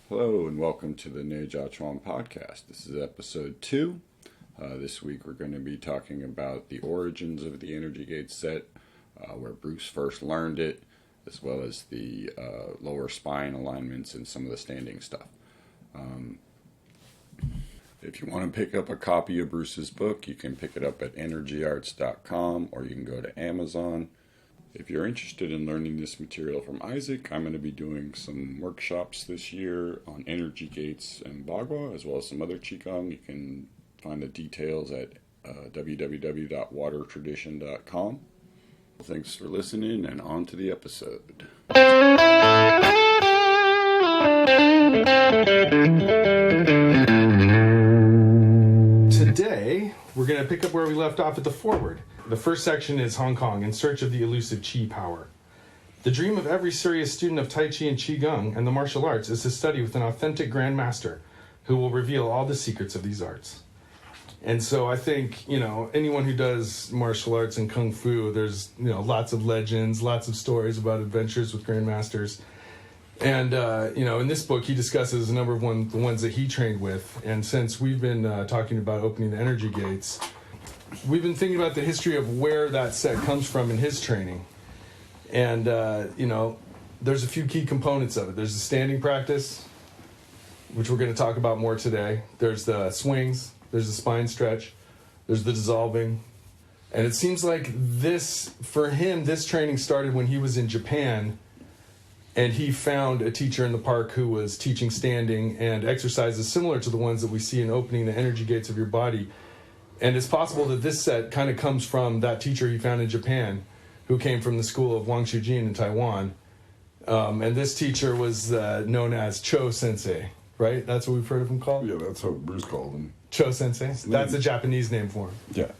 Hello and welcome to the Neijiaquan Podcast. This is episode 2. This week we're going to be talking about the origins of the Energy Gate set, where Bruce first learned it, as well as the lower spine alignments and some of the standing stuff. If you want to pick up a copy of Bruce's book, you can pick it up at energyarts.com or you can go to Amazon. If you're interested in learning this material from Isaac, I'm going to be doing some workshops this year on energy gates and Bagua, as well as some other Qigong. You can find the details at www.watertradition.com. Thanks for listening, and on to the episode. Today, we're going to pick up where we left off at the foreword. The first section is Hong Kong, in search of the elusive Qi power. The dream of every serious student of Tai Chi and Qigong and the martial arts is to study with an authentic Grand Master who will reveal all the secrets of these arts. And so I think, anyone who does martial arts and Kung Fu, there's, lots of legends, lots of stories about adventures with Grand Masters. And, in this book, he discusses a number of the ones that he trained with. And since we've been talking about opening the energy gates, we've been thinking about the history of where that set comes from in his training. And, there's a few key components of it. There's the standing practice, which we're going to talk about more today. There's the swings. There's the spine stretch. There's the dissolving. And it seems like for him, this training started when he was in Japan, and he found a teacher in the park who was teaching standing and exercises similar to the ones that we see in opening the energy gates of your body. And it's possible that this set kind of comes from that teacher he found in Japan, who came from the school of Wang Shujin in Taiwan. And this teacher was known as Cho Sensei, right? That's what we've heard of him called? Yeah, that's what Bruce called him. Cho Sensei? That's a Japanese name for him. Yeah.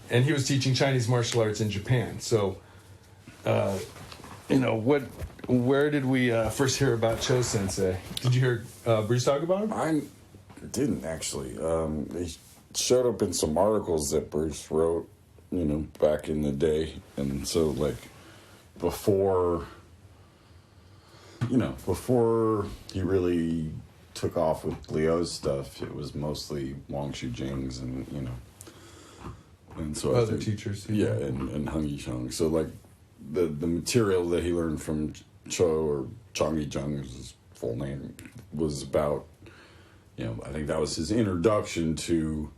And he was teaching Chinese martial arts in Japan. So, where did we first hear about Cho Sensei? Did you hear Bruce talk about him? I didn't, actually. He showed up in some articles that Bruce wrote, back in the day. And so, before he really took off with Liu's stuff, it was mostly Wang Shujing's and so other teachers. Yeah, and Hung Yisheng. So, the material that he learned from Cho, or Zhang Yizheng is his full name, was about, I think that was his introduction to,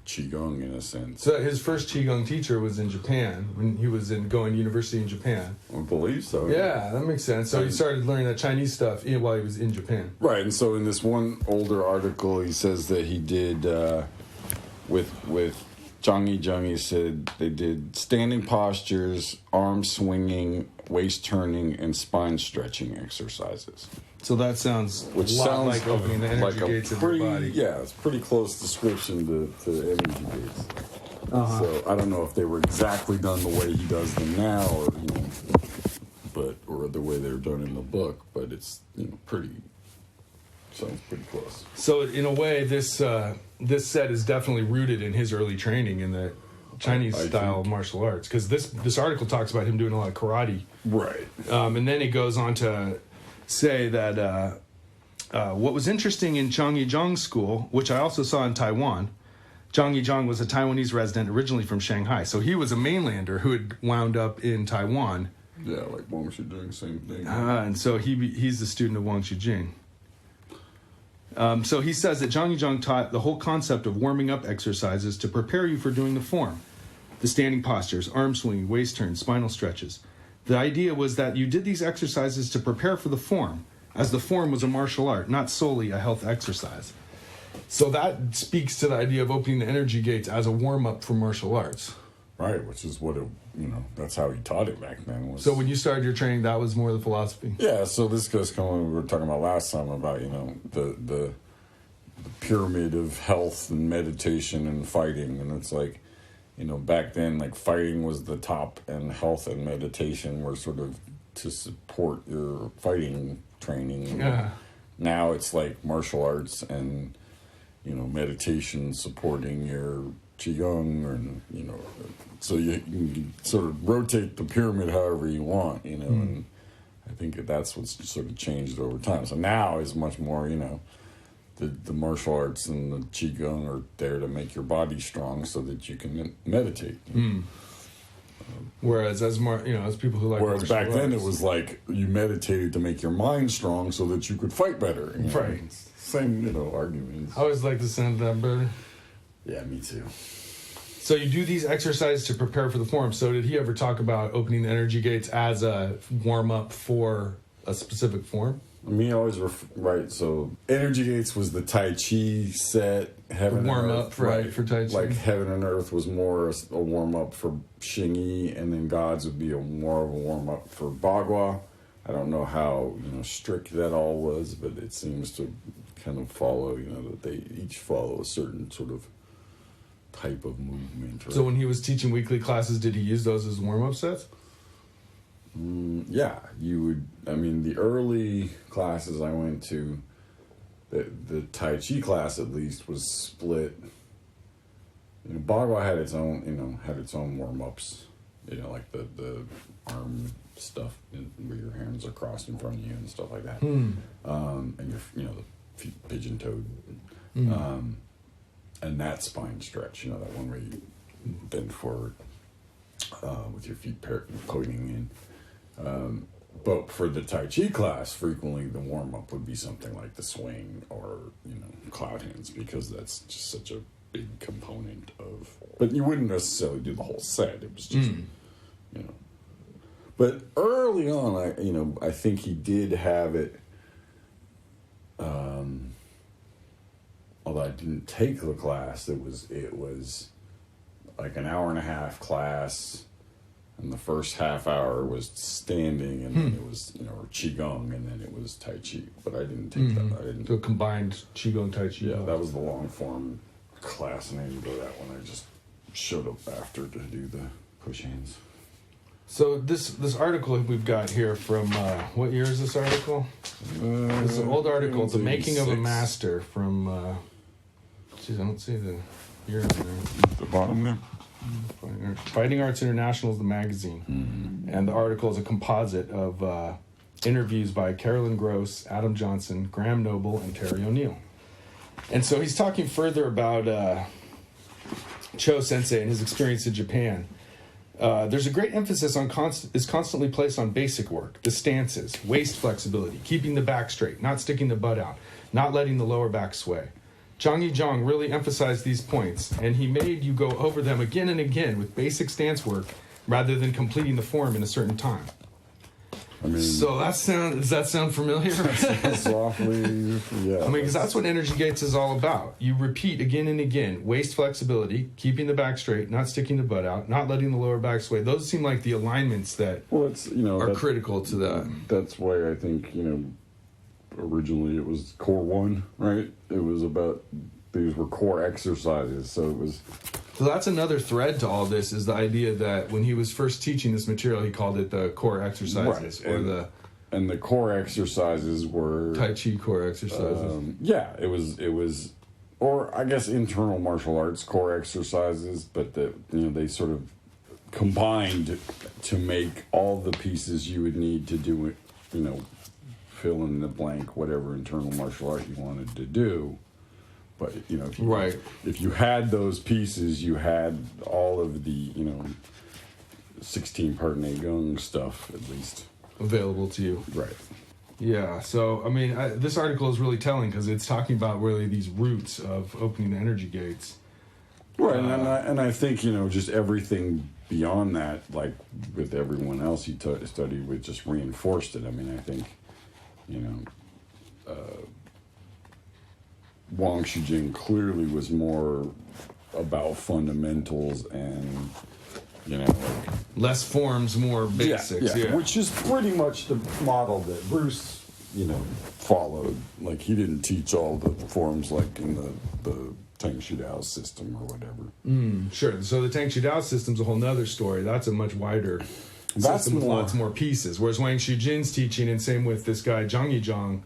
Qigong in a sense. So his first Qigong teacher was in Japan, when he was going to university in Japan. I believe so. Yeah, that makes sense. So he started learning that Chinese stuff while he was in Japan. Right, and so in this one older article, he says that he did, with Zhang Yizheng, he said they did standing postures, arm swinging, waist turning, and spine stretching exercises. So that sounds like opening the energy gates of your body. Yeah, it's pretty close description to energy gates. Uh-huh. So I don't know if they were exactly done the way he does them now, or the way they were done in the book, but it's sounds pretty close. So in a way, this set is definitely rooted in his early training in the Chinese style of martial arts, because this article talks about him doing a lot of karate. Right. And then he goes on to say that what was interesting in Zhang Yizheng's school, which I also saw in Taiwan, Zhang Yizheng was a Taiwanese resident originally from Shanghai. So he was a mainlander who had wound up in Taiwan. Yeah, like Wang Shujing, same thing. And so he's the student of Wang Shujing. So he says that Zhang Yizheng taught the whole concept of warming up exercises to prepare you for doing the form. The standing postures, arm swinging, waist turns, spinal stretches. The idea was that you did these exercises to prepare for the form, as the form was a martial art, not solely a health exercise. So that speaks to the idea of opening the energy gates as a warm-up for martial arts. Right, which is what that's how he taught it back then. So when you started your training, that was more the philosophy? Yeah, so this goes kind of what we were talking about last time about, the pyramid of health and meditation and fighting. And it's like, back then, fighting was the top, and health and meditation were sort of to support your fighting training. Yeah. Now it's like martial arts and, meditation supporting your Qigong, and, so you can sort of rotate the pyramid however you want, and I think that's what's sort of changed over time. So now it's much more, the martial arts and the qigong are there to make your body strong so that you can meditate. Whereas as people who like Whereas back martial then arts, it was like you meditated to make your mind strong so that you could fight better. Right. Same, arguments. I always like the sound of that, brother. Yeah, me too. So you do these exercises to prepare for the form. So did he ever talk about opening the energy gates as a warm-up for a specific form? Me always right. So Energy Gates was the Tai Chi set. Heaven warm and up Earth, for Tai Chi. Like Heaven and Earth was more a warm up for Xingyi, and then Gods would be more of a warm up for Bagua. I don't know how strict that all was, but it seems to kind of follow. That they each follow a certain sort of type of movement. Right? So when he was teaching weekly classes, did he use those as warm up sets? Yeah, you would. I mean, the early classes I went to, the Tai Chi class at least was split. Bagua had its own warm ups. Like the arm stuff where your hands are crossed in front of you and stuff like that. And your the feet pigeon toed, and that spine stretch. That one where you bend forward with your feet pointing in. But for the Tai Chi class, frequently the warm-up would be something like the swing or, cloud hands, because that's just such a big component of... But you wouldn't necessarily do the whole set. It was just, But early on, I think he did have it, although I didn't take the class, it was like an hour and a half class. And the first half hour was standing, and then it was, Qigong, and then it was Tai Chi. But I didn't take that. I didn't. So combined Qigong, Tai Chi. Yeah, that was the long form class, and I didn't go that one. I just showed up after to do the push hands. So this article we've got here from, what year is this article? It's an old article, The Making of a Master, from, I don't see the year in there. At the bottom there? Fighting Arts International is the magazine, and the article is a composite of interviews by Carolyn Gross, Adam Johnson, Graham Noble, and Terry O'Neill. And so he's talking further about Cho Sensei and his experience in Japan. There's a great emphasis is constantly placed on basic work, the stances, waist flexibility, keeping the back straight, not sticking the butt out, not letting the lower back sway. Zhang really emphasized these points, and he made you go over them again and again with basic stance work rather than completing the form in a certain time. So does that sound familiar? Softly, yeah. Because that's what Energy Gates is all about. You repeat again and again, waist flexibility, keeping the back straight, not sticking the butt out, not letting the lower back sway. Those seem like the alignments that are critical to that. That's why I think, originally it was core 1, right? It was about, these were core exercises, so that's another thread to all this, is the idea that when he was first teaching this material, he called it the core exercises, right. And the core exercises were Tai Chi core exercises. It was, or I guess internal martial arts core exercises, but they sort of combined to make all the pieces you would need to do it, fill in the blank, whatever internal martial art you wanted to do. But, if you had those pieces, you had all of the, 16-part Neijiaquan stuff, at least. Available to you. Right. Yeah, so, this article is really telling, because it's talking about really these roots of opening the energy gates. Right, and I think, just everything beyond that, like with everyone else he studied with, just reinforced it. I think... Wang Shujing clearly was more about fundamentals and, less forms, more basics. Yeah. Which is pretty much the model that Bruce, followed. Like, he didn't teach all the forms like in the Tang Shu Dao system or whatever. Sure. So the Tang Shu Dao system's a whole nother story. That's a much wider system with lots more pieces. Whereas Wang Shujin's teaching, and same with this guy Zhang Yizhang,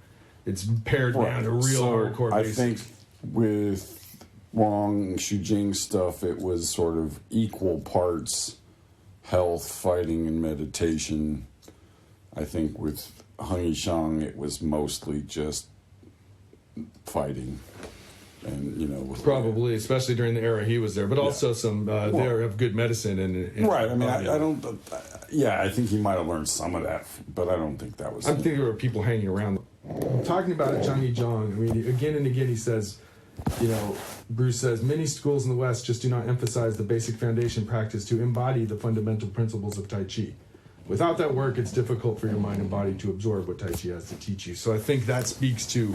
it's pared down to real hardcore basics. I think with Wang Shujing's stuff, it was sort of equal parts health, fighting, and meditation. I think with Hung Shang, it was mostly just fighting. And, you know, probably, especially during the era he was there, but also some there of good medicine and right. I mean, I don't. I think he might have learned some of that, but I don't think that was. I'm thinking there were people hanging around. Talking about it, Zhang Yizhang. I mean, again and again, he says, you know, Bruce says many schools in the West just do not emphasize the basic foundation practice to embody the fundamental principles of Tai Chi. Without that work, it's difficult for your mind and body to absorb what Tai Chi has to teach you. So I think that speaks to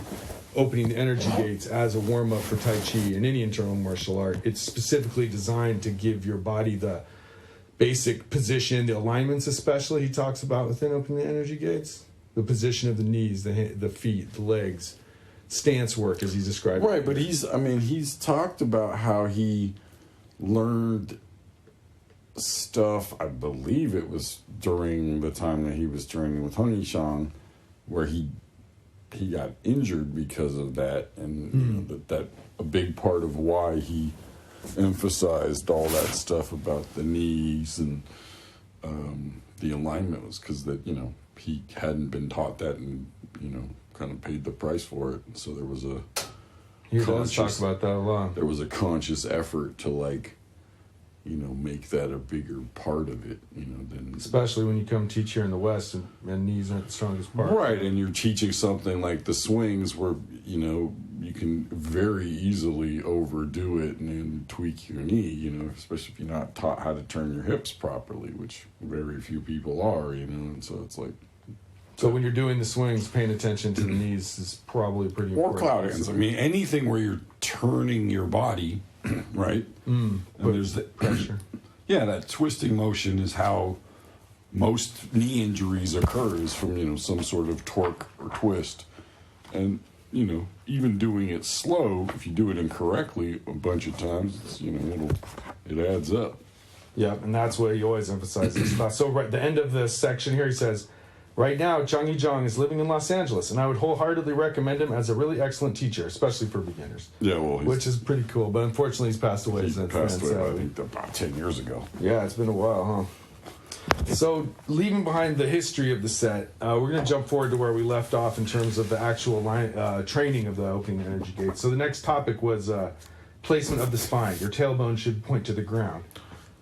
opening the energy gates as a warm-up for Tai Chi in any internal martial art. It's specifically designed to give your body the basic position, the alignments especially he talks about within opening the energy gates. The position of the knees, the feet, the legs, stance work as he's described. Right, but he's talked about how he learned stuff, I believe it was during the time that he was training with Hung Shang, where he got injured because of that, and you know, that a big part of why he emphasized all that stuff about the knees and the alignment was because that, you know, he hadn't been taught that and, you know, kind of paid the price for it. So there was he does talk about that a lot. There was a conscious effort to, like, you know, make that a bigger part of it, you know, than... Especially when you come teach here in the West and knees aren't the strongest part. Right, and you're teaching something like the swings where, you know, you can very easily overdo it and then tweak your knee, you know, especially if you're not taught how to turn your hips properly, which very few people are, you know, and so it's like... So when you're doing the swings, paying attention to the knees is probably pretty important. Or cloud hands. I mean, anything where you're turning your body... right? And there's the pressure. Yeah, that twisting motion is how most knee injuries occur, is from, you know, some sort of torque or twist. And, you know, even doing it slow, if you do it incorrectly a bunch of times, it's, you know, it adds up. Yeah, and that's what he always emphasizes. So right at the end of this section here, he says, right now, Zhang Yizhang is living in Los Angeles, and I would wholeheartedly recommend him as a really excellent teacher, especially for beginners. Yeah, well, which is pretty cool. But unfortunately, he's passed away since then. I think about 10 years ago. Yeah, it's been a while, huh? So, leaving behind the history of the set, we're going to jump forward to where we left off in terms of the actual training of the opening energy gates. So the next topic was placement of the spine. Your tailbone should point to the ground.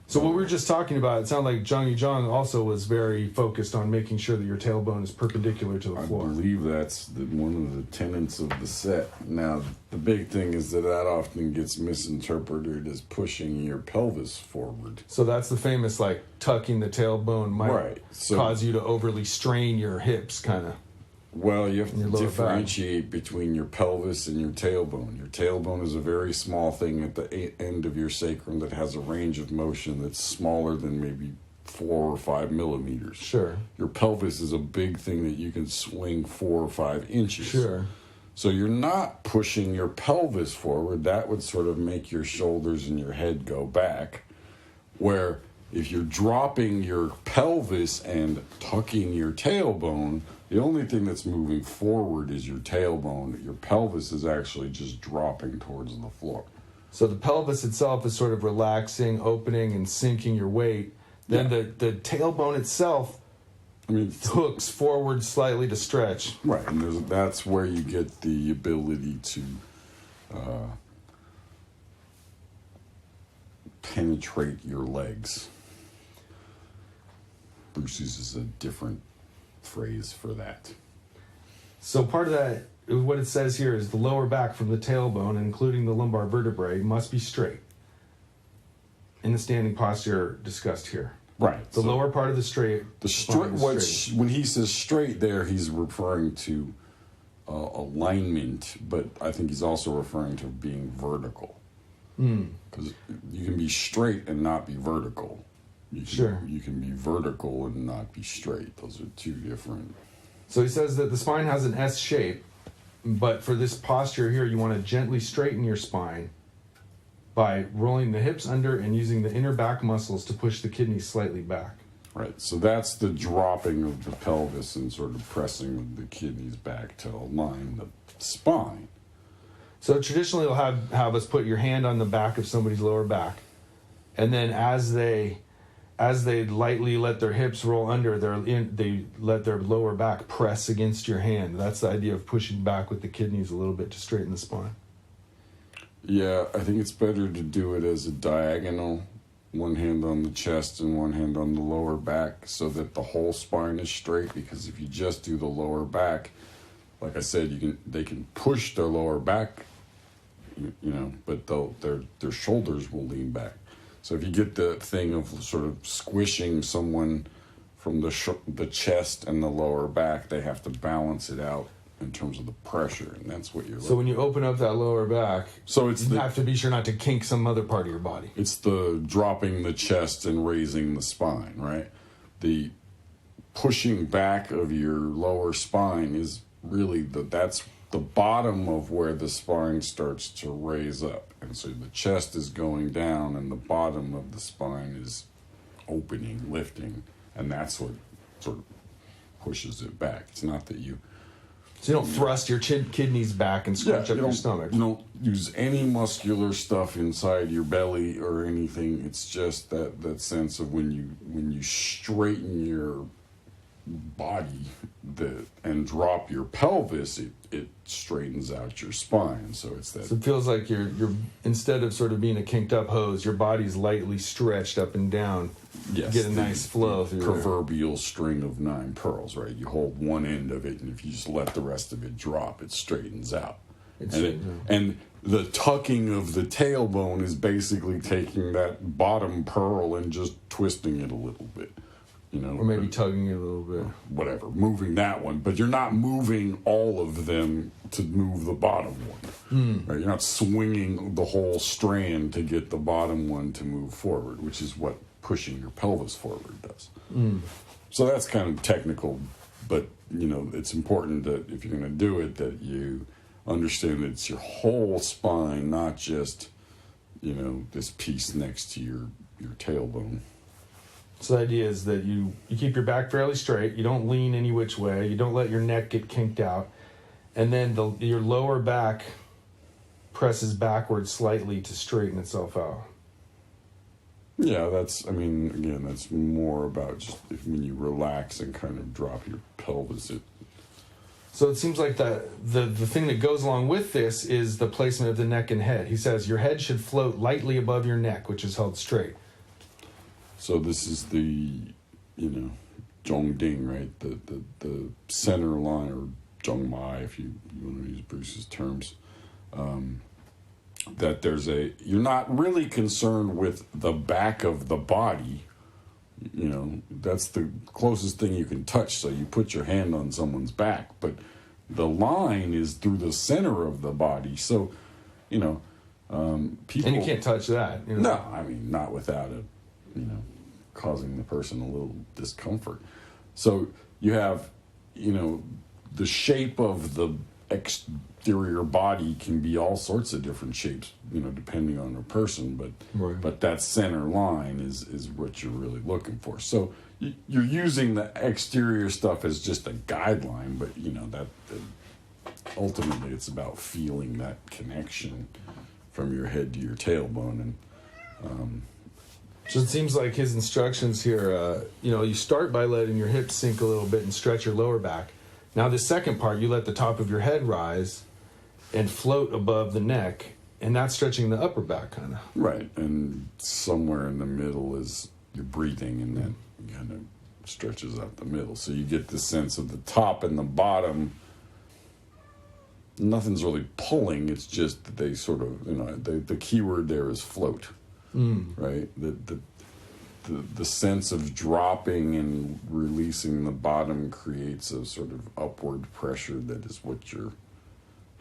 So what we were just talking about, it sounded like Zhang Yizhang also was very focused on making sure that your tailbone is perpendicular to the floor. I believe that's one of the tenets of the set. Now, the big thing is that often gets misinterpreted as pushing your pelvis forward. So that's the famous, like, tucking the tailbone might cause you to overly strain your hips, kind of. Well, you have to differentiate between your pelvis and your tailbone. Your tailbone is a very small thing at the end of your sacrum that has a range of motion that's smaller than maybe 4 or 5 millimeters. Sure. Your pelvis is a big thing that you can swing 4 or 5 inches. Sure. So you're not pushing your pelvis forward. That would sort of make your shoulders and your head go back. Where if you're dropping your pelvis and tucking your tailbone, the only thing that's moving forward is your tailbone. Your pelvis is actually just dropping towards the floor. So the pelvis itself is sort of relaxing, opening, and sinking your weight. Then the tailbone itself hooks forward slightly to stretch. Right, and that's where you get the ability to penetrate your legs. Bruce uses a different phrase for that. So part of that, what it says here is the lower back from the tailbone, including the lumbar vertebrae, must be straight in the standing posture discussed here. Right. The lower part of the straight. When he says straight there, he's referring to alignment, but I think he's also referring to being vertical. Because you can be straight and not be vertical. You can be vertical and not be straight. Those are two different. So he says that the spine has an S shape, but for this posture here, you want to gently straighten your spine by rolling the hips under and using the inner back muscles to push the kidneys slightly back. Right. So that's the dropping of the pelvis and sort of pressing the kidneys back to align the spine. So traditionally, they'll have us put your hand on the back of somebody's lower back, and then as as they lightly let their hips roll under, they let their lower back press against your hand. That's the idea of pushing back with the kidneys a little bit to straighten the spine. Yeah, I think it's better to do it as a diagonal, one hand on the chest and one hand on the lower back, so that the whole spine is straight. Because if you just do the lower back, like I said, they can push their lower back, but their shoulders will lean back. So if you get the thing of sort of squishing someone from the chest and the lower back, they have to balance it out in terms of the pressure, and that's what you're looking. So when you open up that lower back, you have to be sure not to kink some other part of your body. It's the dropping the chest and raising the spine, right? The pushing back of your lower spine is really that's the bottom of where the spine starts to raise up. And so the chest is going down and the bottom of the spine is opening, lifting, and that's what sort of pushes it back. It's not that So you don't thrust your kidneys back and scrunch up your stomach. You don't use any muscular stuff inside your belly or anything. It's just that sense of when you straighten your body and drop your pelvis, it straightens out your spine. So it's that. So it feels like you're instead of sort of being a kinked up hose, your body's lightly stretched up and down. Yes, get a nice flow through proverbial string of 9 pearls, right? You hold one end of it, and if you just let the rest of it drop, it straightens out. And the tucking of the tailbone is basically taking that bottom pearl and just twisting it a little bit. Or maybe tugging it a little bit. Whatever, moving that one. But you're not moving all of them to move the bottom one. Right? You're not swinging the whole strand to get the bottom one to move forward, which is what pushing your pelvis forward does. So that's kind of technical, but it's important that if you're going to do it, that you understand that it's your whole spine, not just this piece next to your tailbone. So the idea is that you keep your back fairly straight, you don't lean any which way, you don't let your neck get kinked out, and then your lower back presses backwards slightly to straighten itself out. Yeah, that's more about just when you relax and kind of drop your pelvis. So it seems like the thing that goes along with this is the placement of the neck and head. He says your head should float lightly above your neck, which is held straight. So this is the, Zhongding, right? The center line, or Zhongmai, if you want to use Bruce's terms. That you're not really concerned with the back of the body. That's the closest thing you can touch. So you put your hand on someone's back, but the line is through the center of the body. So, people. And you can't touch that. No, not without causing the person a little discomfort. So you have, the shape of the exterior body can be all sorts of different shapes, depending on the person, but that center line is what you're really looking for. So you're using the exterior stuff as just a guideline, but that ultimately it's about feeling that connection from your head to your tailbone. And so it seems like his instructions here, you start by letting your hips sink a little bit and stretch your lower back. Now the second part, you let the top of your head rise and float above the neck, and that's stretching the upper back kind of. Right, and somewhere in the middle is your breathing, and that kind of stretches out the middle. So you get the sense of the top and the bottom. Nothing's really pulling, it's just that they sort of, the key word there is float. Right? The sense of dropping and releasing the bottom creates a sort of upward pressure that is what your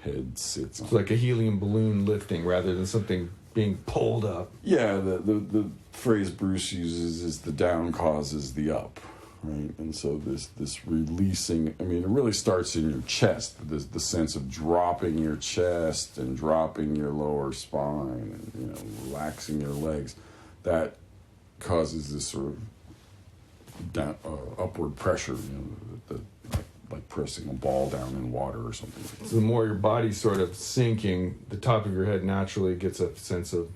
head sits on. It's like a helium balloon lifting rather than something being pulled up. Yeah, the phrase Bruce uses is the down causes the up, right? And so this releasing, it really starts in your chest, the sense of dropping your chest and dropping your lower spine and, relaxing your legs. That causes this sort of upward pressure, like pressing a ball down in water or something. So the more your body's sort of sinking, the top of your head naturally gets a sense of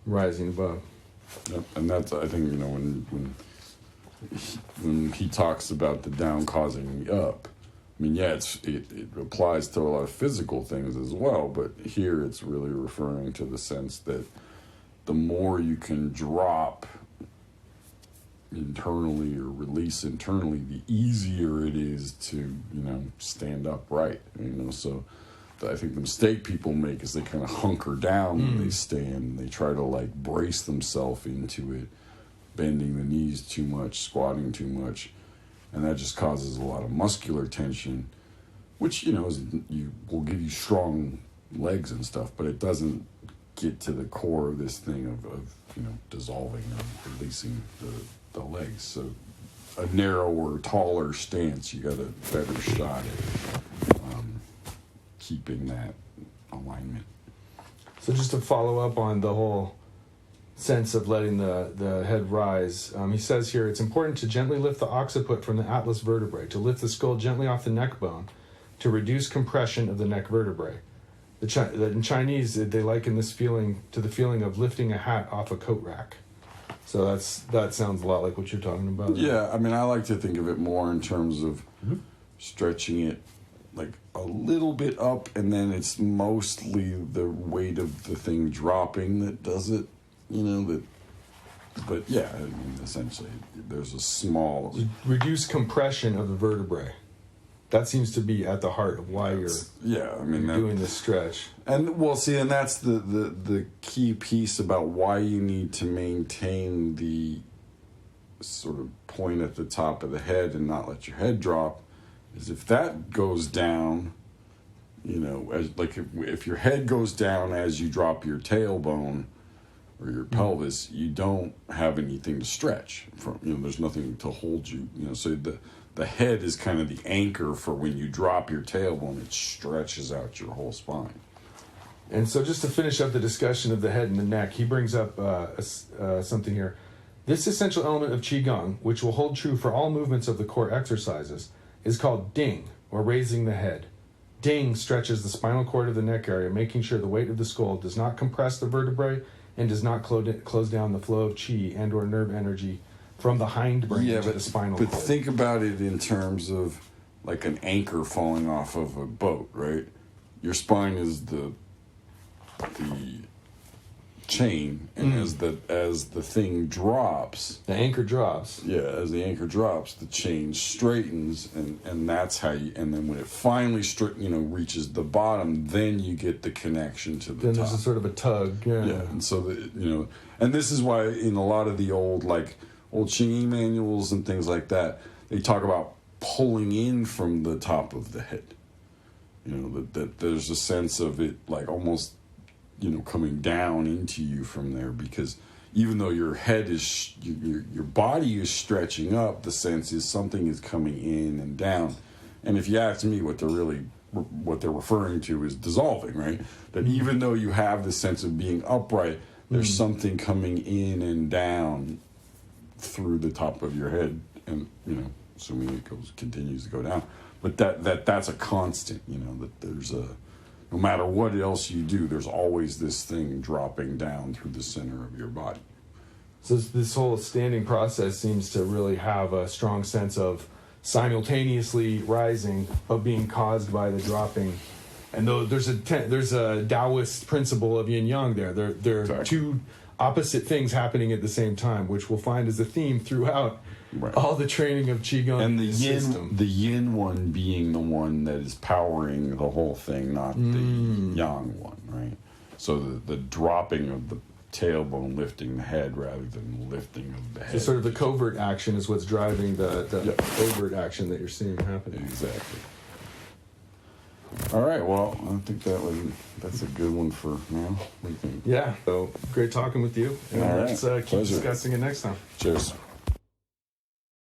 rising above. Yep. And that's, I think, when he talks about the down causing the up, I mean, yeah, it applies to a lot of physical things as well, but here it's really referring to the sense that the more you can drop internally or release internally, the easier it is to, stand upright. So I think the mistake people make is they kind of hunker down when they stand. They try to brace themselves into it, bending the knees too much, squatting too much, and that just causes a lot of muscular tension, which will give you strong legs and stuff, but it doesn't get to the core of this thing of dissolving and releasing the legs. So a narrower, taller stance, you got a better shot at keeping that alignment. So just to follow up on the whole sense of letting the head rise, he says here, it's important to gently lift the occiput from the atlas vertebrae, to lift the skull gently off the neck bone, to reduce compression of the neck vertebrae. In Chinese, they liken this feeling to the feeling of lifting a hat off a coat rack. So that sounds a lot like what you're talking about. Yeah, I mean, I like to think of it more in terms of stretching it a little bit up, and then it's mostly the weight of the thing dropping that does it, but yeah, I mean, essentially, there's a small... Reduce compression of the vertebrae. That seems to be at the heart of why you're doing this stretch. And and that's the key piece about why you need to maintain the sort of point at the top of the head and not let your head drop, is if that goes down, if your head goes down as you drop your tailbone or your pelvis, you don't have anything to stretch from. There's nothing to hold you. So the head is kind of the anchor for when you drop your tailbone. It stretches out your whole spine. And so just to finish up the discussion of the head and the neck, he brings up something here. This essential element of Qigong, which will hold true for all movements of the core exercises, is called ding, or raising the head. Ding stretches the spinal cord of the neck area, making sure the weight of the skull does not compress the vertebrae and does not close down the flow of qi and or nerve energy from the hindbrain to the spinal cord. But think about it in terms of an anchor falling off of a boat, right? Your spine is the chain, and as the thing drops, the anchor drops. Yeah, as the anchor drops, the chain straightens, and that's how you. And then when it finally reaches the bottom, then you get the connection to the top. Then there's a sort of a tug. Yeah, and so and this is why in a lot of the old Qigong manuals and things like that, they talk about pulling in from the top of the head. That there's a sense of it almost coming down into you from there, because even though your head is your body is stretching up, the sense is something is coming in and down. And if you ask me, what they're referring to is dissolving, right? That even though you have the sense of being upright, there's something coming in and down through the top of your head, and assuming it continues to go down, but that's a constant. That there's no matter what else you do, there's always this thing dropping down through the center of your body. So this whole standing process seems to really have a strong sense of simultaneously rising but being caused by the dropping. And though there's a Taoist principle of yin yang there. There are exactly. Two opposite things happening at the same time, which we'll find as a theme throughout all the training of Qigong. And the yin one being the one that is powering the whole thing, not the yang one, right? So the dropping of the tailbone lifting the head rather than lifting of the head. So sort of the covert action is what's driving the overt action that you're seeing happening. Exactly. All right, well, I think that's a good one for now. What do you think? Yeah, so great talking with you. And let's keep discussing it next time. Cheers.